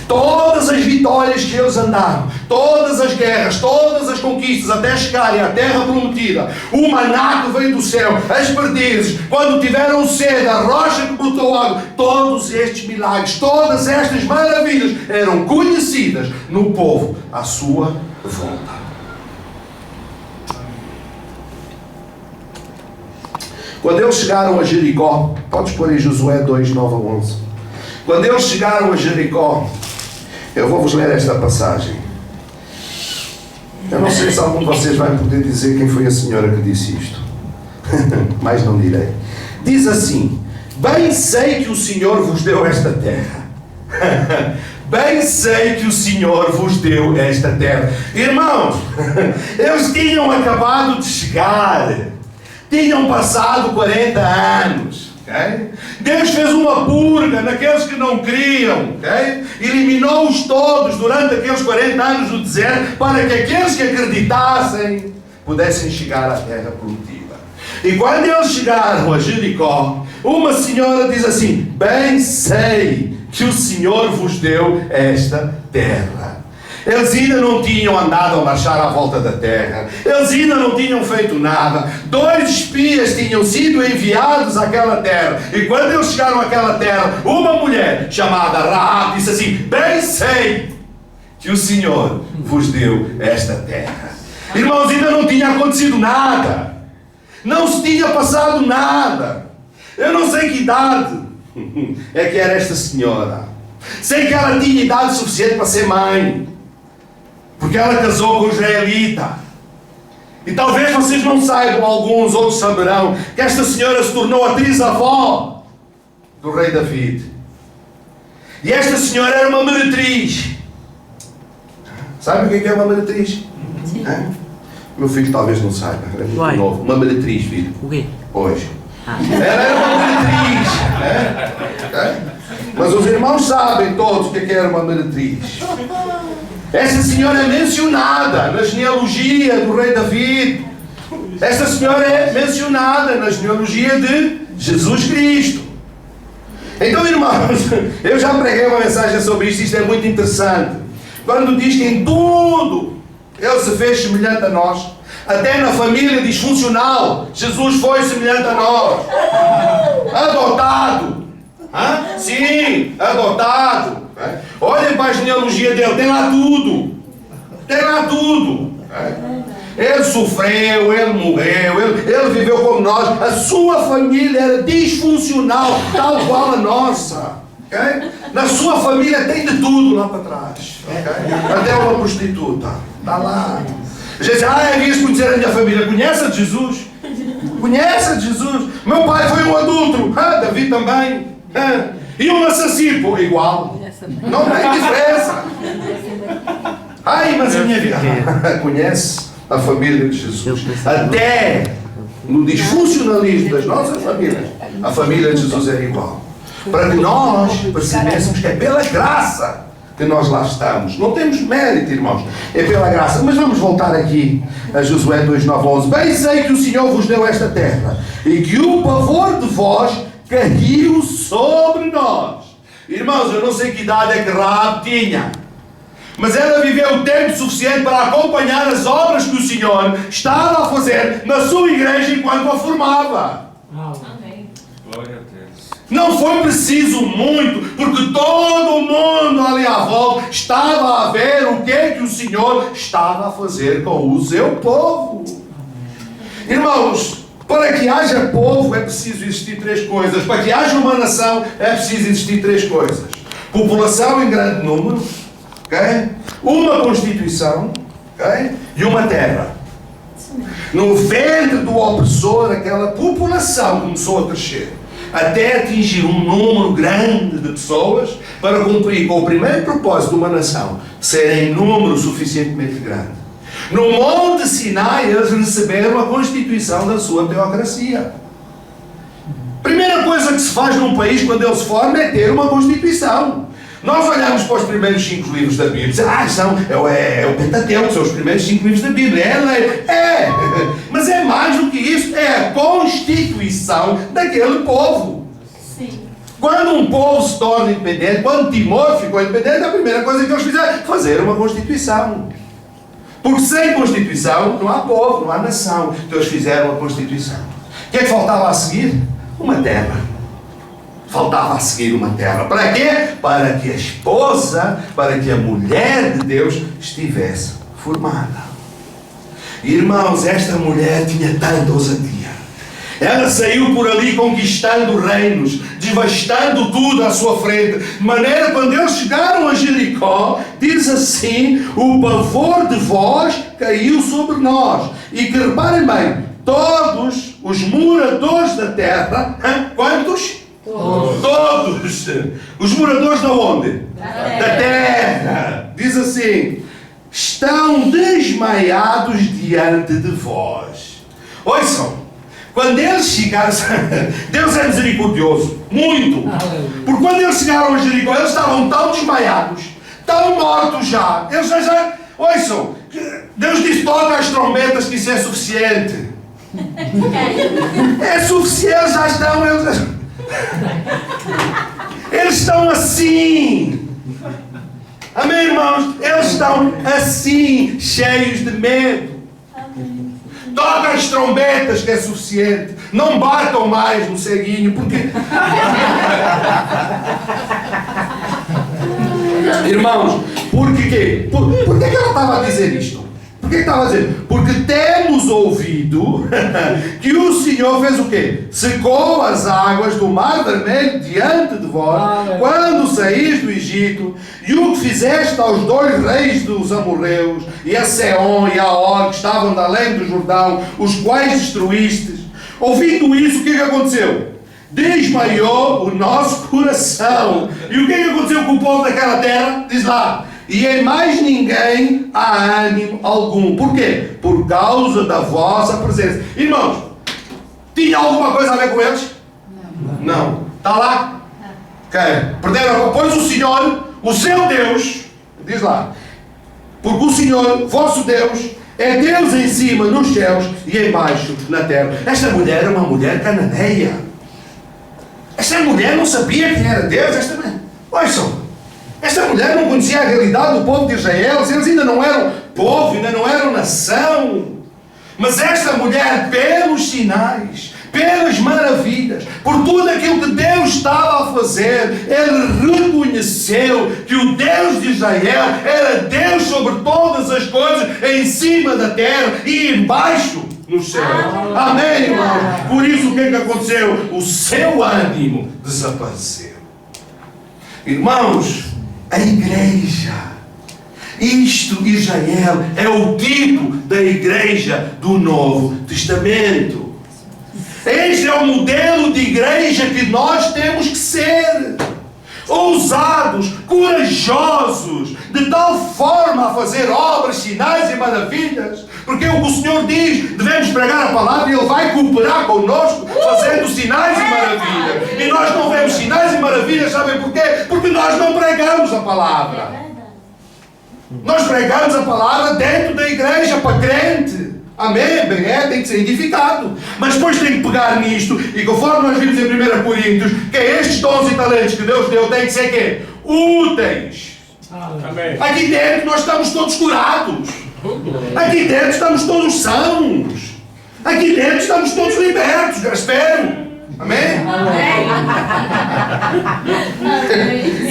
Todas as vitórias que eles andaram, todas as guerras, todas as conquistas até chegarem à terra prometida, o maná que veio do céu, as perdizes, quando tiveram sede, a rocha que brotou água, todos estes milagres, todas estas maravilhas eram conhecidas no povo à sua volta. Quando eles chegaram a Jericó, podes pôr em Josué 2, 9 a 11. Quando eles chegaram a Jericó, eu vou-vos ler esta passagem. Eu não sei se algum de vocês vai poder dizer quem foi a senhora que disse isto. Mas não direi. Diz assim: bem sei que o Senhor vos deu esta terra. Bem sei que o Senhor vos deu esta terra. Irmãos, eles tinham acabado de chegar. Tinham passado 40 anos. Okay? Deus fez uma purga naqueles que não criam. Okay? Eliminou-os todos durante aqueles 40 anos no deserto para que aqueles que acreditassem pudessem chegar à terra prometida. E quando eles chegaram a Jericó, uma senhora diz assim: bem sei que o Senhor vos deu esta terra. Eles ainda não tinham andado a marchar à volta da terra. Eles ainda não tinham feito nada. 2 espias tinham sido enviados àquela terra. E quando eles chegaram àquela terra, uma mulher chamada Raab disse assim: bem sei que o Senhor vos deu esta terra. Irmãos, ainda não tinha acontecido nada. Não se tinha passado nada. Eu não sei que idade é que era esta senhora. Sei que ela tinha idade suficiente para ser mãe, porque ela casou com um israelita. E talvez vocês não saibam, alguns outros saberão, que esta senhora se tornou a trisavó do rei David. E esta senhora era uma meretriz. Sabe o que é uma meretriz? Sim. Meu filho talvez não saiba, é muito novo. Uma meretriz, filho. O quê? Hoje. Ela era uma meretriz. Mas os irmãos sabem todos o que era uma meretriz. Esta senhora é mencionada na genealogia do rei David. Esta senhora é mencionada na genealogia de Jesus Cristo. Então, irmãos, eu já preguei uma mensagem sobre isto. Isto é muito interessante. Quando diz que em tudo Ele se fez semelhante a nós, até na família disfuncional, Jesus foi semelhante a nós. Adotado. Sim, adotado. Olhem para a genealogia dele, tem lá tudo. Tem lá tudo. Ele sofreu, ele morreu, ele viveu como nós. A sua família era disfuncional, tal qual a nossa. Okay? Na sua família tem de tudo lá para trás. Okay? Até uma prostituta. Está lá. A gente diz: é isso conhecer a minha família. Conhece a de Jesus? Conhece a de Jesus? Meu pai foi um adúltero. Davi também. E um assassino? Pô, igual. Não tem diferença. Ai, mas a minha vida. Conhece a família de Jesus. Até no disfuncionalismo das nossas famílias, a família de Jesus é igual. Para que nós percebêssemos que é pela graça que nós lá estamos. Não temos mérito, irmãos. É pela graça. Mas vamos voltar aqui a Josué 2, 9, 11. Bem sei que o Senhor vos deu esta terra e que o pavor de vós caiu sobre nós. Irmãos, eu não sei que idade é que Raab tinha, mas ela viveu tempo suficiente para acompanhar as obras que o Senhor estava a fazer na sua igreja enquanto a formava. Amém. Glória a Deus. Não foi preciso muito, porque todo mundo ali à volta estava a ver o que é que o Senhor estava a fazer com o seu povo. Irmãos, para que haja povo é preciso existir 3 coisas. Para que haja uma nação é preciso existir 3 coisas. População em grande número, ok? Uma constituição, ok? E uma terra. No ventre do opressor, aquela população começou a crescer, até atingir um número grande de pessoas para cumprir com o primeiro propósito de uma nação, ser em número suficientemente grande. No Monte Sinai, eles receberam a constituição da sua teocracia. Primeira coisa que se faz num país quando ele se forma é ter uma constituição. Nós olhamos para os primeiros 5 livros da Bíblia e dizemos, é o Pentateuco, são os primeiros 5 livros da Bíblia, é a lei. Mas é mais do que isso, é a constituição daquele povo. Sim. Quando um povo se torna independente, quando Timor ficou independente, a primeira coisa que eles fizeram foi fazer uma constituição. Porque sem constituição não há povo, não há nação. Então eles fizeram a constituição. O que é que faltava a seguir? Uma terra. Faltava a seguir uma terra. Para quê? Para que a esposa, para que a mulher de Deus estivesse formada. Irmãos, esta mulher tinha tanta ousadia. Ela saiu por ali conquistando reinos, devastando tudo à sua frente. De maneira que quando eles chegaram a Jericó, diz assim, o pavor de vós caiu sobre nós. E que reparem bem, todos os moradores da terra, quantos? Todos. Os moradores de onde? Da terra. Diz assim, estão desmaiados diante de vós. Ouçam, quando eles chegaram, Deus é misericordioso, muito. Porque quando eles chegaram a Jericó, eles estavam tão desmaiados, tão mortos já. Eles já ouçam, Deus disse, toca as trombetas que isso é suficiente. É suficiente, já estão, eles estão assim. Amém, irmãos? Eles estão assim, cheios de medo. Toca as trombetas que é suficiente. Não batam mais no ceguinho, porque... Irmãos, por quê? Por que ela estava a dizer isto? Por que estava a dizer? Porque temos ouvido que o Senhor fez o quê? Secou as águas do Mar Vermelho diante de vós, quando saís do Egito, e o que fizeste aos 2 reis dos amorreus, e a Seom e a Og, que estavam da além do Jordão, os quais destruístes. Ouvindo isso, o que aconteceu? Desmaiou o nosso coração. E o que aconteceu com o povo daquela terra? Diz lá. E em mais ninguém há ânimo algum. Por quê? Por causa da vossa presença. Irmãos, tinha alguma coisa a ver com eles? Não. Está lá? Ok. Perderam. Pois o Senhor, o seu Deus, diz lá, porque o Senhor, vosso Deus, é Deus em cima nos céus e embaixo na terra. Esta mulher é uma mulher cananeia. Esta mulher não sabia quem era Deus. Esta mulher não conhecia a realidade do povo de Israel. Eles ainda não eram povo, ainda não eram nação. Mas esta mulher, pelos sinais, pelas maravilhas, por tudo aquilo que Deus estava a fazer, ele reconheceu que o Deus de Israel era Deus sobre todas as coisas, em cima da terra e embaixo nos céus. Amém, irmão? Por isso o que aconteceu? O seu ânimo desapareceu. Irmãos, a igreja, isto, Israel, é o tipo da igreja do Novo Testamento. Este é o modelo de igreja que nós temos que ser. Ousados, corajosos, de tal forma a fazer obras, sinais e maravilhas, porque o que o Senhor diz, devemos pregar a palavra e Ele vai cooperar connosco, fazendo sinais e maravilhas. E nós não vemos sinais e maravilhas, sabem porquê? Porque nós não pregamos a palavra. Nós pregamos a palavra dentro da igreja, para crente. Amém? Bem, tem que ser edificado. Mas depois tem que pegar nisto, e conforme nós vimos em 1 Coríntios, que estes dons e talentos que Deus deu têm que ser quê? Úteis. Amém. Aqui dentro nós estamos todos curados. Aqui dentro estamos todos sãos. Aqui dentro estamos todos libertos. Eu espero. Amém? Amém.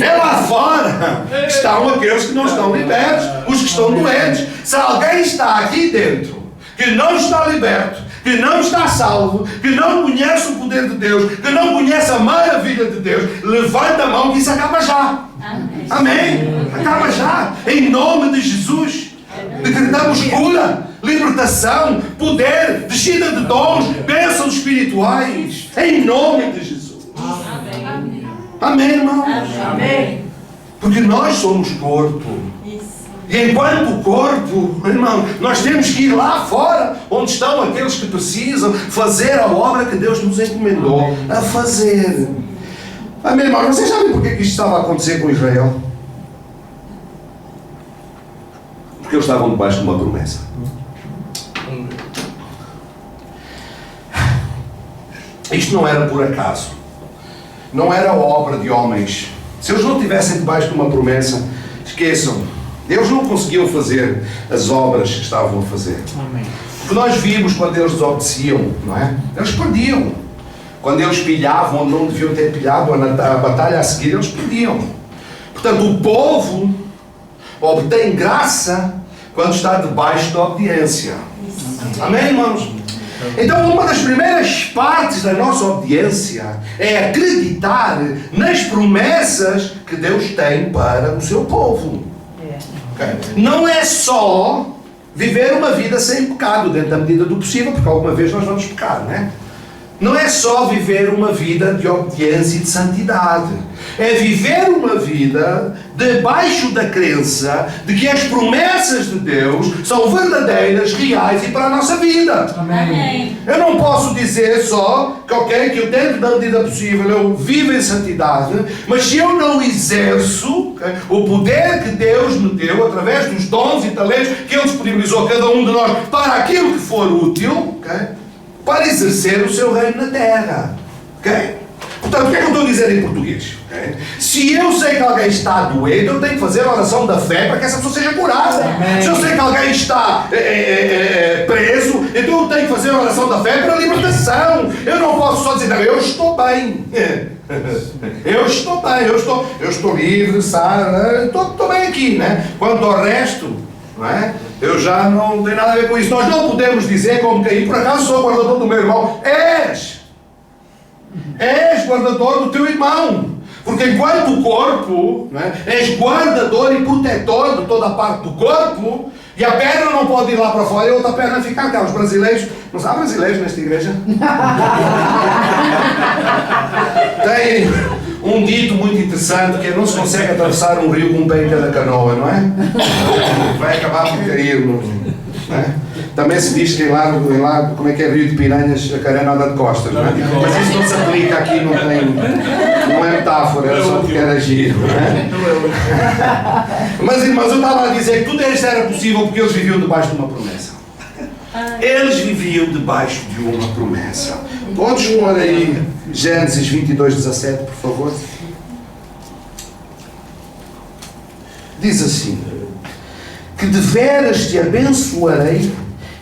É lá fora estão aqueles que não estão libertos, os que estão doentes. Se alguém está aqui dentro que não está liberto, que não está salvo, que não conhece o poder de Deus, que não conhece a maravilha de Deus, levanta a mão que isso acaba já. Amém. Amém? Acaba já. Em nome de Jesus. Decretamos cura, libertação, poder, descida de dons, bênçãos espirituais. Em nome de Jesus. Amém, irmãos? Amém. Porque nós somos corpo. E enquanto corpo, irmão, nós temos que ir lá fora, onde estão aqueles que precisam fazer a obra que Deus nos encomendou a fazer. Amém, irmão? Vocês sabem porque que isto estava a acontecer com Israel? Porque eles estavam debaixo de uma promessa. Isto não era por acaso. Não era obra de homens. Se eles não estivessem debaixo de uma promessa, esqueçam. Deus não conseguiu fazer as obras que estavam a fazer. Amém. Porque nós vimos quando eles desobedeciam, não é? Eles perdiam. Quando eles pilhavam onde não deviam ter pilhado, a batalha a seguir, eles perdiam. Portanto, o povo obtém graça quando está debaixo da obediência. Amém, irmãos? Então, uma das primeiras partes da nossa obediência é acreditar nas promessas que Deus tem para o seu povo. Okay? Não é só viver uma vida sem pecado, dentro da medida do possível, porque alguma vez nós vamos pecar, não é? Não é só viver uma vida de obediência e de santidade. É viver uma vida debaixo da crença de que as promessas de Deus são verdadeiras, reais e para a nossa vida. Amém. Eu não posso dizer só que, ok, que eu dentro da medida possível eu vivo em santidade, mas se eu não exerço o poder que Deus me deu através dos dons e talentos que Ele disponibilizou a cada um de nós para aquilo que for útil, para exercer o seu reino na terra. Okay? Portanto, o que é que eu estou a dizer em português? Okay? Se eu sei que alguém está doente, eu tenho que fazer a oração da fé para que essa pessoa seja curada. Se eu sei que alguém está preso, então eu tenho que fazer a oração da fé para a libertação. Eu não posso só dizer, não, eu estou bem. Eu estou bem, eu estou livre, estou bem aqui, né? Quanto ao resto, não é? Eu já não tenho nada a ver com isso. Nós não podemos dizer como Caim, por acaso sou guardador do meu irmão. És guardador do teu irmão. Porque enquanto o corpo, não é? És guardador e protetor de toda a parte do corpo, e a perna não pode ir lá para fora e a outra perna ficar cá. Os brasileiros, não há brasileiros nesta igreja? Tem um dito muito interessante que é: não se consegue atravessar um rio com um pé em cada canoa, não é? Vai acabar por cair, não é? Também se diz que lá, como é que é, Rio de Piranhas, a carena anda de costas, não é? Mas isso não se aplica aqui, não é metáfora, era só porque era giro, não é? Mas irmãos, eu estava a dizer que tudo isto era possível porque eles viviam debaixo de uma promessa. Eles viviam debaixo de uma promessa. Podes pôr aí Gênesis 22:17, por favor? Diz assim: que deveras te abençoarei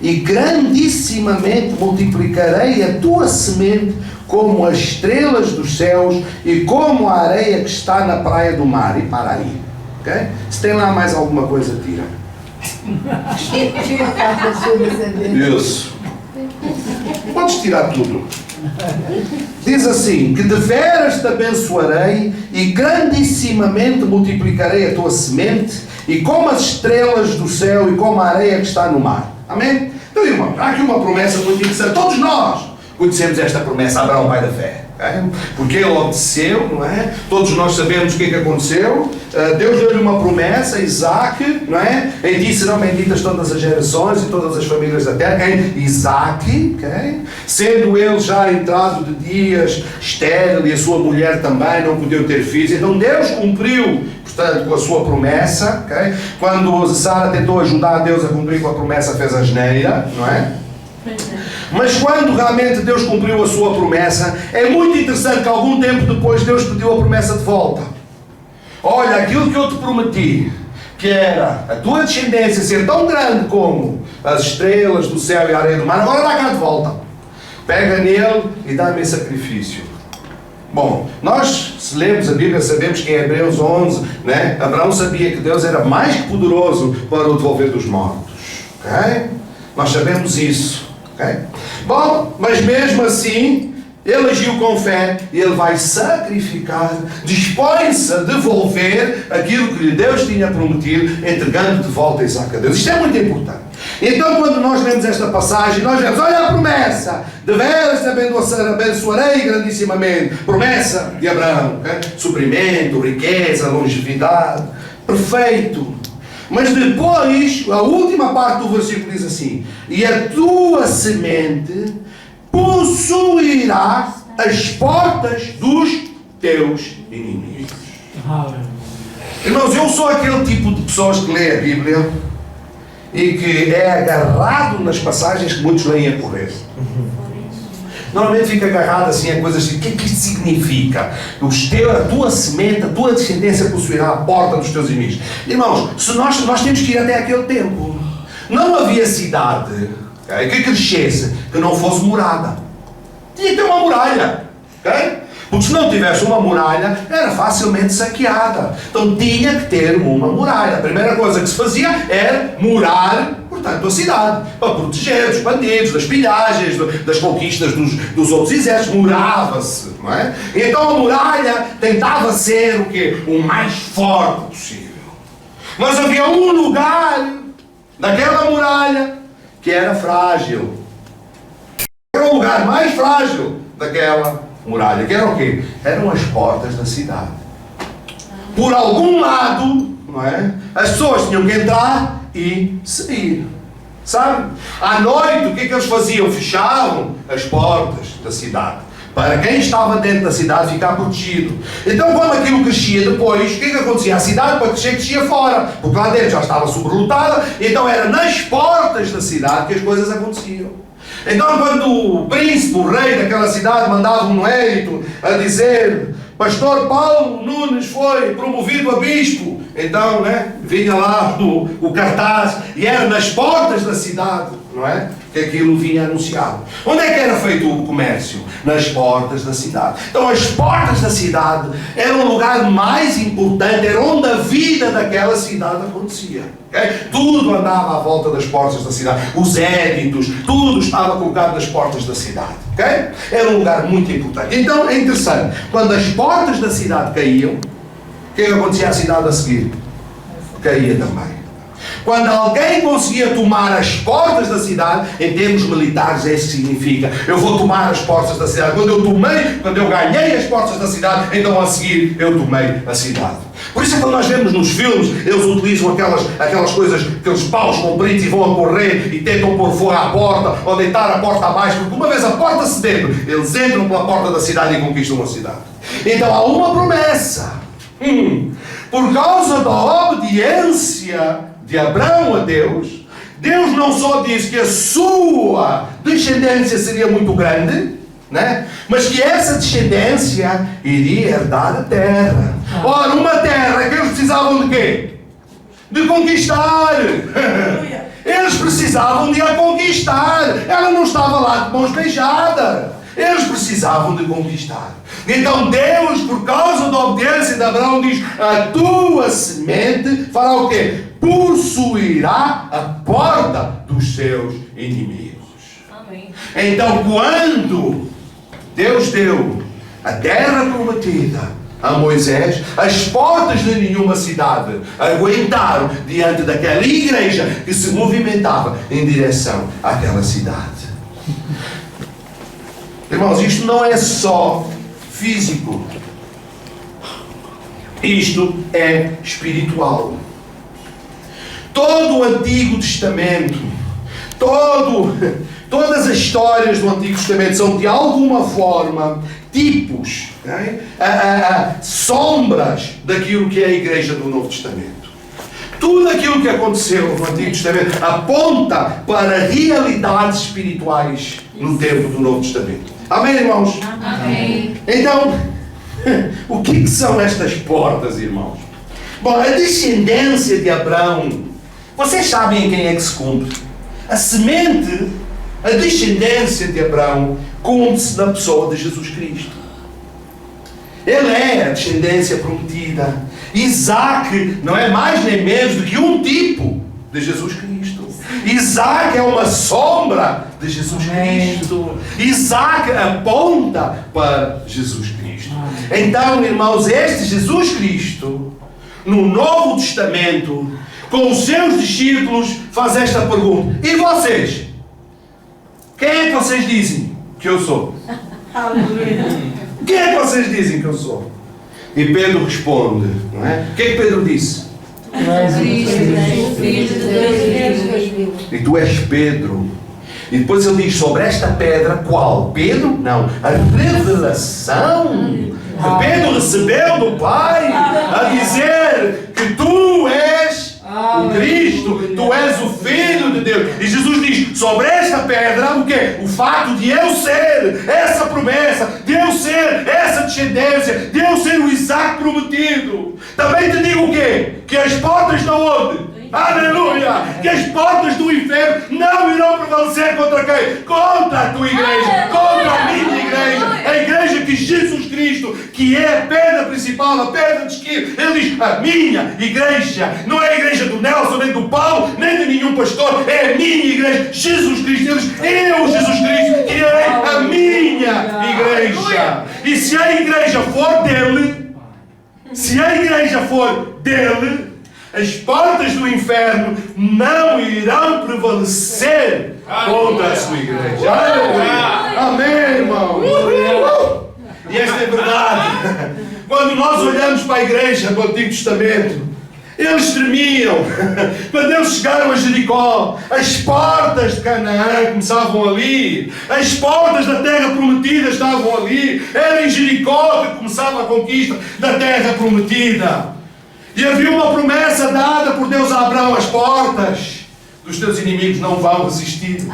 e grandissimamente multiplicarei a tua semente como as estrelas dos céus e como a areia que está na praia do mar. E para aí, ok? Se tem lá mais alguma coisa, tira. Isso. Podes tirar tudo. Diz assim: que deveras te abençoarei e grandissimamente multiplicarei a tua semente e como as estrelas do céu e como a areia que está no mar. Amém? Então, irmão, há aqui uma promessa muito interessante. Todos nós conhecemos esta promessa. Abraão, pai da fé, okay? Porque ele obedeceu, não é? Todos nós sabemos o que é que aconteceu. Deus deu-lhe uma promessa, Isaac, não é? Em ti serão benditas todas as gerações e todas as famílias da terra. Em Isaac, okay? Sendo ele já entrado de dias, estéril, e a sua mulher também não podiam ter filhos. Então Deus cumpriu, portanto, com a sua promessa, okay? Quando Sara tentou ajudar Deus a cumprir com a promessa, fez asneira, não é? Mas quando realmente Deus cumpriu a sua promessa, é muito interessante que algum tempo depois Deus pediu a promessa de volta. Olha, aquilo que eu te prometi, que era a tua descendência ser tão grande como as estrelas do céu e a areia do mar, agora dá cá de volta. Pega nele e dá-me em sacrifício. Bom, nós, se lemos a Bíblia, sabemos que em Hebreus 11, né, Abraão sabia que Deus era mais que poderoso para o devolver dos mortos. Ok? Nós sabemos isso. Okay? Bom, mas mesmo assim, Ele agiu com fé e ele vai sacrificar, dispõe-se a devolver aquilo que Deus tinha prometido, entregando de volta Isaac a Deus. Isto é muito importante. Então, quando nós lemos esta passagem, nós vemos, olha a promessa, de veras te abençoarei grandissimamente. Promessa de Abraão, okay? Suprimento, riqueza, longevidade, perfeito. Mas depois, a última parte do versículo diz assim: e a tua semente possuirá as portas dos teus inimigos. Irmãos, eu sou aquele tipo de pessoas que lê a Bíblia e que é agarrado nas passagens que muitos leem a correr. Normalmente fica agarrado assim a coisas assim. O que é que isto significa? A tua semente, a tua descendência possuirá a porta dos teus inimigos. Irmãos, se nós temos que ir até aquele tempo. Não havia cidade, okay, que crescesse que não fosse morada. Tinha que ter uma muralha. Okay? Porque se não tivesse uma muralha, era facilmente saqueada. Então tinha que ter uma muralha. A primeira coisa que se fazia era murar, portanto, a cidade, para proteger dos bandidos, das pilhagens, das conquistas dos outros exércitos. Murava-se, não é? Então a muralha tentava ser o quê? O mais forte possível. Mas havia um lugar daquela muralha que era frágil. Era o lugar mais frágil daquela muralha, que era o quê? Eram as portas da cidade. Por algum lado, não é? As pessoas tinham que entrar e sair. Sabe? À noite, o que é que eles faziam? Fechavam as portas da cidade, para quem estava dentro da cidade ficar protegido. Então, quando aquilo crescia depois, o que é que acontecia? A cidade, para crescer, crescia fora, porque lá dentro já estava sobrelotada. Então era nas portas da cidade que as coisas aconteciam. Então, quando o príncipe, o rei daquela cidade, mandava um edito a dizer: Pastor Paulo Nunes foi promovido a bispo, então, né, vinha lá o cartaz, e era nas portas da cidade, não é? Que aquilo vinha anunciado. Onde é que era feito o comércio? Nas portas da cidade. Então as portas da cidade eram o lugar mais importante, era onde a vida daquela cidade acontecia. Okay? Tudo andava à volta das portas da cidade. Os éditos, tudo estava colocado nas portas da cidade. Okay? Era um lugar muito importante. Então é interessante, quando as portas da cidade caíam, o que é que acontecia à cidade a seguir? Caía também. Quando alguém conseguia tomar as portas da cidade, em termos militares é isso que significa: eu vou tomar as portas da cidade. Quando eu ganhei as portas da cidade, então a seguir eu tomei a cidade. Por isso é que quando nós vemos nos filmes, eles utilizam aquelas coisas, aqueles paus compridos, e vão a correr e tentam pôr fogo à porta ou deitar a porta abaixo, porque uma vez a porta cedendo, eles entram pela porta da cidade e conquistam a cidade. Então há uma promessa. Por causa da obediência de Abraão a Deus, Deus não só disse que a sua descendência seria muito grande, né? Mas que essa descendência iria herdar a terra. Ora, uma terra que eles precisavam de quê? De conquistar. Eles precisavam de a conquistar. Ela não estava lá de mãos beijadas. Eles precisavam de conquistar. Então Deus, por causa da obediência de Abraão, diz: a tua semente fará o quê? Possuirá a porta dos seus inimigos. Amém. Então, quando Deus deu a terra prometida a Moisés, as portas de nenhuma cidade aguentaram diante daquela igreja que se movimentava em direção àquela cidade. Irmãos, isto não é só físico, isto é espiritual. Todo o Antigo Testamento, todas as histórias do Antigo Testamento são de alguma forma tipos, sombras daquilo que é a igreja do Novo Testamento. Tudo aquilo que aconteceu no Antigo Testamento aponta para realidades espirituais no tempo do Novo Testamento. Amém, irmãos? Amém. Então, o que são estas portas, irmãos? Bom, a descendência de Abraão, vocês sabem em quem é que se cumpre? A semente, a descendência de Abraão, cumpre-se na pessoa de Jesus Cristo. Ele é a descendência prometida. Isaac não é mais nem menos do que um tipo de Jesus Cristo. Isaac é uma sombra de Jesus Cristo. Isaac aponta para Jesus Cristo. Então, irmãos, este Jesus Cristo, no Novo Testamento, com os seus discípulos, faz esta pergunta: e vocês? Quem é que vocês dizem que eu sou? Quem é que vocês dizem que eu sou? E Pedro responde, não é? O que é que Pedro disse? E tu és Pedro. E depois ele diz sobre esta pedra, qual? Pedro? Não. A revelação que Pedro recebeu do Pai a dizer que tu és o Cristo, tu és o Filho de Deus. E Jesus diz sobre esta pedra o quê? O facto de eu ser essa promessa, de eu ser essa descendência, de eu ser o Isaac prometido. Também te digo o quê? Que as portas estão onde? Aleluia! Que as portas do inferno não irão prevalecer contra quem? Contra a tua igreja, contra a minha igreja, a igreja que Jesus Cristo, que é a pedra principal, a pedra de esquina. Ele diz: a minha igreja, não é a igreja do Nelson, nem do Paulo, nem de nenhum pastor, é a minha igreja, Jesus Cristo. Ele diz: eu, Jesus Cristo, criarei a minha igreja. E se a igreja for dele, as portas do inferno não irão prevalecer contra a sua igreja. Aleluia! Amém, irmão! E esta é verdade. Quando nós olhamos para a igreja do Antigo Testamento, eles tremiam. Quando eles chegaram a Jericó, as portas de Canaã começavam ali, as portas da terra prometida estavam ali. Era em Jericó que começava a conquista da terra prometida. E havia uma promessa dada por Deus a Abraão: as portas dos teus inimigos não vão resistir.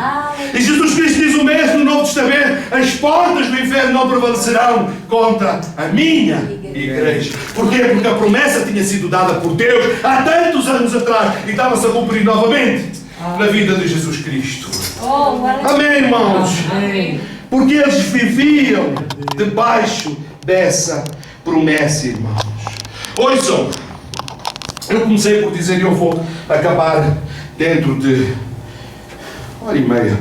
E Jesus Cristo diz o mesmo no Novo Testamento: as portas do inferno não prevalecerão contra a minha igreja. Porquê? Porque a promessa tinha sido dada por Deus há tantos anos atrás e estava-se a cumprir novamente na vida de Jesus Cristo. Amém, irmãos? Porque eles viviam debaixo dessa promessa, irmãos. Ouçam, eu comecei por dizer, eu vou acabar dentro de 1h30.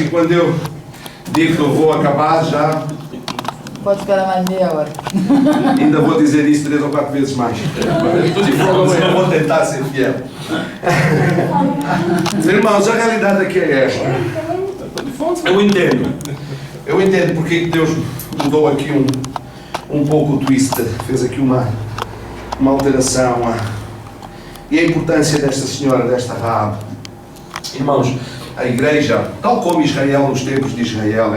E quando eu digo que eu vou acabar, já pode esperar mais meia hora. Ainda vou dizer isso 3 ou 4 vezes mais. Eu vou tentar ser fiel. Irmãos, a realidade aqui é esta. Eu entendo porque Deus mudou aqui um pouco o twist, fez aqui uma alteração. E a importância desta senhora, desta Raab. Irmãos, a igreja, tal como Israel nos tempos de Israel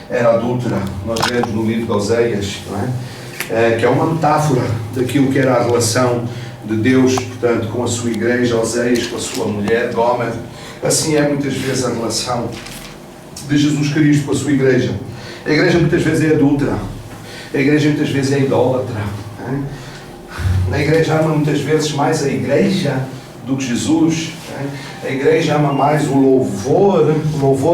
era adúltera, nós vemos no livro de Oséias, não é? Que é uma metáfora daquilo que era a relação de Deus, portanto, com a sua igreja, Oséias com a sua mulher, Gomer. Assim é muitas vezes a relação de Jesus Cristo com a sua igreja. A igreja muitas vezes é adúltera, a igreja muitas vezes é idólatra. A igreja ama muitas vezes mais a igreja do que Jesus. A igreja ama mais o louvor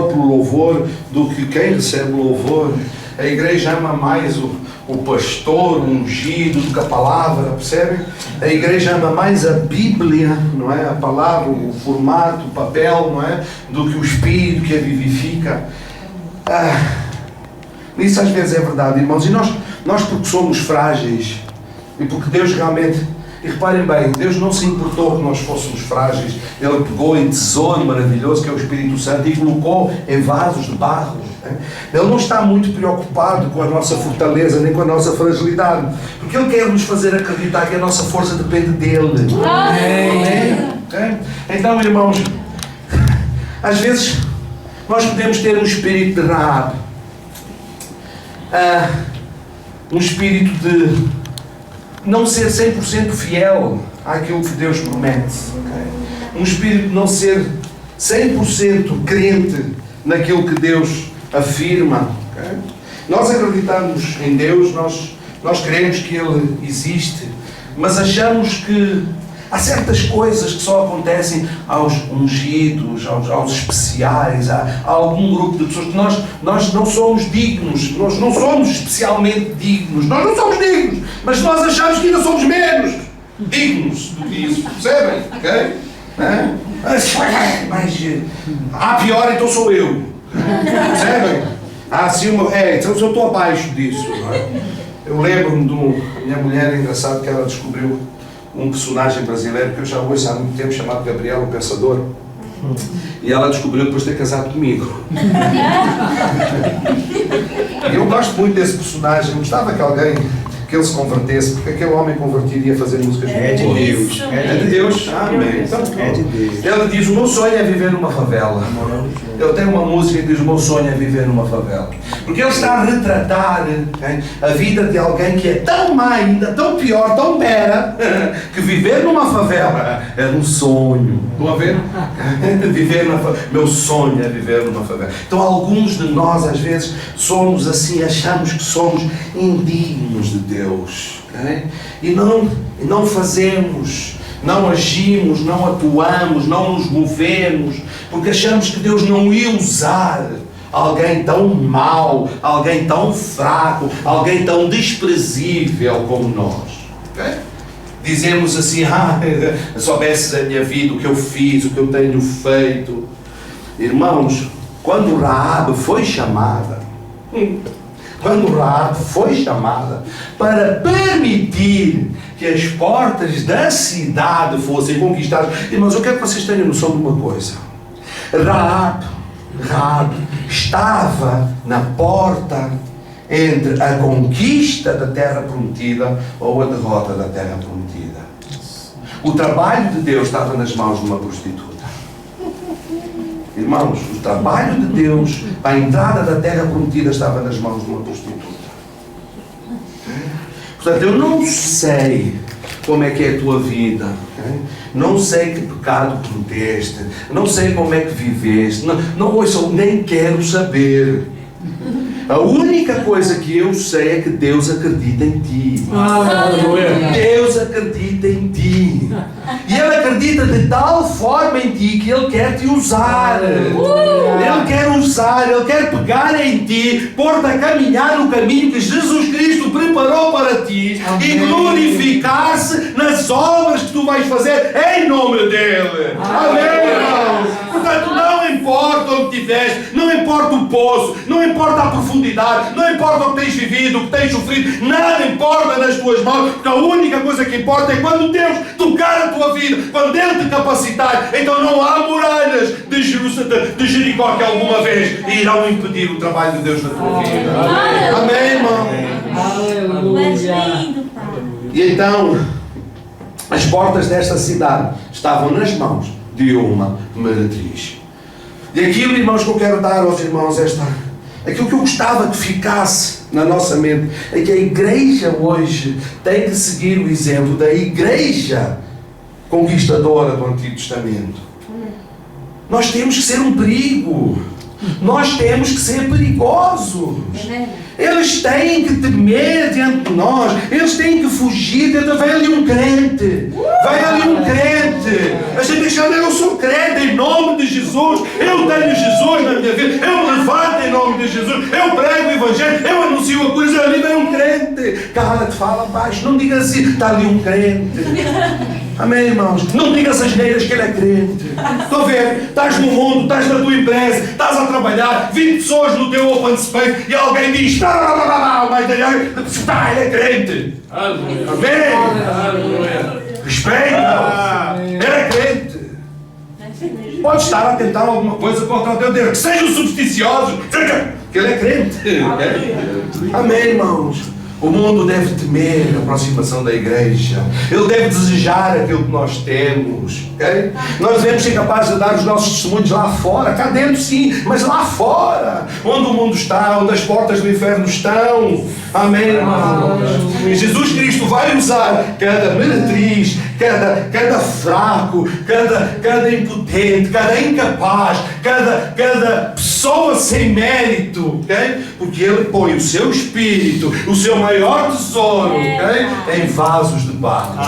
pelo louvor, do que quem recebe o louvor. A igreja ama mais o pastor ungido do que a palavra, percebem? A igreja ama mais a Bíblia, não é? A palavra, o formato, o papel, não é? Do que o Espírito que a vivifica. Isso às vezes é verdade, irmãos. E nós porque somos frágeis, e porque Deus realmente... E reparem bem, Deus não se importou que nós fôssemos frágeis. Ele pegou em tesouro maravilhoso, que é o Espírito Santo, e colocou em vasos de barro. Ele não está muito preocupado com a nossa fortaleza, nem com a nossa fragilidade. Porque Ele quer nos fazer acreditar que a nossa força depende dEle. Então, irmãos, às vezes nós podemos ter um espírito de Raab. Um espírito de não ser 100% fiel àquilo que Deus promete. Um espírito de não ser 100% crente naquilo que Deus afirma. Nós acreditamos em Deus, nós queremos que Ele existe, mas achamos que Há certas coisas que só acontecem aos ungidos, aos especiais, a algum grupo de pessoas que nós não somos dignos, nós não somos especialmente dignos, nós não somos dignos, mas nós achamos que ainda somos menos dignos do que isso, percebem? Okay? Mas pior, então sou eu, percebem? Há assim então eu estou abaixo disso, não é? Eu lembro-me minha mulher, é engraçado que ela descobriu um personagem brasileiro que eu já ouço há muito tempo, chamado Gabriel o Pensador, e ela descobriu depois de ter casado comigo. E eu gosto muito desse personagem, gostava que ele se convertesse, porque aquele homem convertido ia fazer músicas de Deus. É de Deus. Amém. Então, é de Deus. Ele diz: o meu sonho é viver numa favela. Ele tem uma música que diz: o meu sonho é viver numa favela. Porque ele está a retratar a vida de alguém que é tão má ainda, tão pior, tão mera, que viver numa favela é um sonho. Estão a ver? Meu sonho é viver numa favela. Então alguns de nós às vezes somos assim, achamos que somos indignos de Deus. Okay? E não fazemos, não agimos, não atuamos, não nos movemos, porque achamos que Deus não ia usar alguém tão mau, alguém tão fraco, alguém tão desprezível como nós. Okay? Dizemos assim: soubesse da minha vida, o que eu fiz, o que eu tenho feito. Irmãos, quando Raabe foi chamada, para permitir que as portas da cidade fossem conquistadas, irmãos, eu quero que vocês tenham noção de uma coisa. Raabe estava na porta entre a conquista da terra prometida ou a derrota da terra prometida. O trabalho de Deus estava nas mãos de uma prostituta. Irmãos, o trabalho de Deus para a entrada da terra prometida estava nas mãos de uma prostituta. Portanto, eu não sei como é que é a tua vida, okay? Não sei que pecado cometeste, não sei como é que viveste, não ouçam, nem quero saber. A única coisa que eu sei é que Deus acredita em ti. Deus acredita em ti. E Ele acredita de tal forma em ti que Ele quer te usar. Ele quer usar, Ele quer pegar em ti, pôr-te a caminhar no caminho que Jesus Cristo preparou para ti. Amém. E glorificar-se nas obras que tu vais fazer em nome dEle. Amém. Portanto, não importa onde estiveste, não importa o poço, não importa a profundidade, não importa o que tens vivido, o que tens sofrido, nada importa nas tuas mãos, porque a única coisa que importa é quando Deus tocar a tua vida, quando Ele te capacitar. Então não há muralhas de Jericó que alguma vez irão impedir o trabalho de Deus na tua vida. Amém, irmão? Aleluia. E então, as portas desta cidade estavam nas mãos de uma meretriz. E aquilo, irmãos, que eu quero dar aos irmãos, aquilo que eu gostava que ficasse na nossa mente, é que a igreja hoje tem que seguir o exemplo da igreja conquistadora do Antigo Testamento. Nós temos que ser um perigo. Nós temos que ser perigosos. Eles têm que temer diante de nós. Eles têm que fugir. Vai ali um crente. Vai ali um crente. A gente diz: eu sou crente em nome de Jesus. Eu tenho Jesus na minha vida. Eu me levanto em nome de Jesus. Eu prego o Evangelho. Eu anuncio a coisa. Ali vem um crente. Cala-te, fala baixo. Não diga assim: está ali um crente. Amém, irmãos? Não diga essas neiras que ele é crente. Estou a ver, estás no mundo, estás na tua empresa, estás a trabalhar, 20 pessoas no teu open space e alguém diz: mas ele é crente. Amém? Respeita. Ele é crente. Pode estar a tentar alguma coisa contra o teu Deus, que sejam supersticiosos, que ele é crente. Amém, irmãos? O mundo deve temer a aproximação da igreja. Ele deve desejar aquilo que nós temos. Okay? Nós devemos ser capazes de dar os nossos testemunhos lá fora. Cá dentro sim, mas lá fora. Onde o mundo está, onde as portas do inferno estão. Amém, irmãos? E Jesus Cristo vai vai usar cada meretriz, cada fraco, cada impotente, cada incapaz, cada pessoa sem mérito, ok? Porque Ele põe o seu espírito, o seu maior tesouro, ok? Em vasos de barro.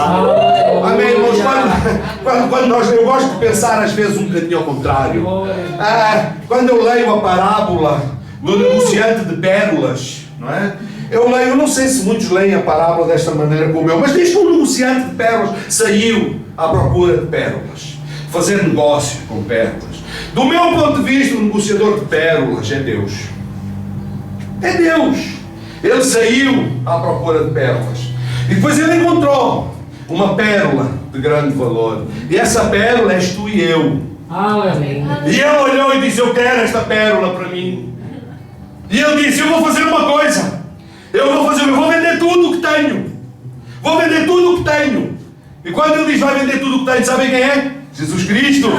Amém, irmãos? Quando eu gosto de pensar às vezes um bocadinho ao contrário. Quando eu leio a parábola do negociante de pérolas, não é? Eu não sei se muitos leem a parábola desta maneira como eu, mas diz que um negociante de pérolas saiu à procura de pérolas, fazer negócio com pérolas. Do meu ponto de vista, o negociador de pérolas é Deus. É Deus. Ele saiu à procura de pérolas. E depois ele encontrou uma pérola de grande valor. E essa pérola és tu e eu. E ele olhou e disse: eu quero esta pérola para mim. E ele disse: eu vou fazer uma coisa. Eu vou vender tudo o que tenho. Vou vender tudo o que tenho. E quando ele diz vai vender tudo o que tenho, sabem quem é? Jesus Cristo.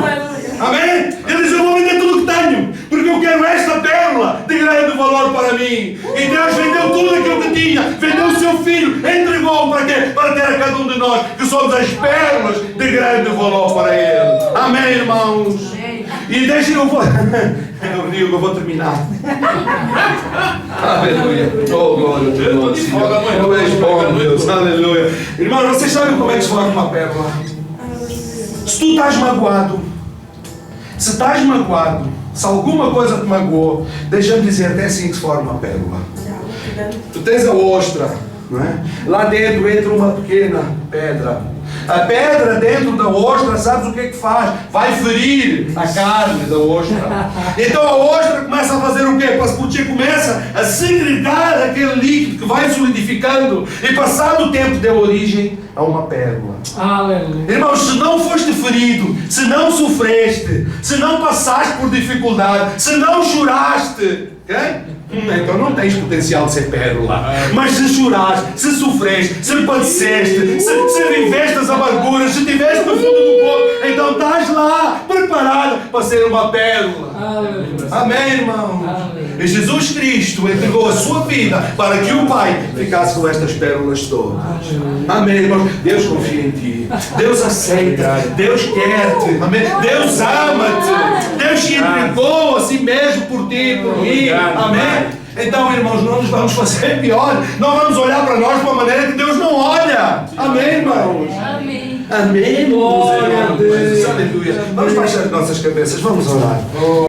Amém? Ele diz: eu vou vender tudo o que tenho, porque eu quero esta pérola de grande valor para mim. E Deus vendeu tudo aquilo que tinha. Vendeu o seu Filho, entregou-o para quê? Para ter a cada um de nós, que somos as pérolas de grande valor para Ele. Amém, irmãos? E deixem eu vou... Eu digo, eu vou terminar. Aleluia. Oh, glória a Deus. Tu és bom, Deus. Aleluia. Irmãos, vocês sabem como é que se forma uma pérola? Se tu estás magoado, se alguma coisa te magoou, deixa-me dizer, é assim que se forma uma pérola. Tu tens a ostra, não é? Lá dentro entra uma pequena pedra. A pedra dentro da ostra, sabes o que é que faz? Vai ferir a carne da ostra. Então a ostra começa a fazer o quê? Para se proteger, começa a segregar aquele líquido que vai solidificando e passado o tempo deu origem a uma pérola. Irmãos, se não foste ferido, se não sofreste, se não passaste por dificuldade, se não choraste, ok? Então não tens potencial de ser pérola. Mas se choraste, se sofreste, se padeceste, se viveste as amarguras, se estiveste no fundo do poço, então estás lá, preparado para ser uma pérola. Amém, irmão? E Jesus Cristo entregou a sua vida para que o Pai ficasse com estas pérolas todas. Amém, irmão? Deus confia em ti. Deus aceita. Deus quer-te. Amém? Deus ama-te. Deus te entregou a si mesmo por ti e por mim. Amém? Então, irmãos, não nos vamos fazer pior. Não vamos olhar para nós de uma maneira que Deus não olha. Amém, irmãos? Amém. Amém. Glória a Deus. Aleluia. Vamos baixar as nossas cabeças. Vamos orar.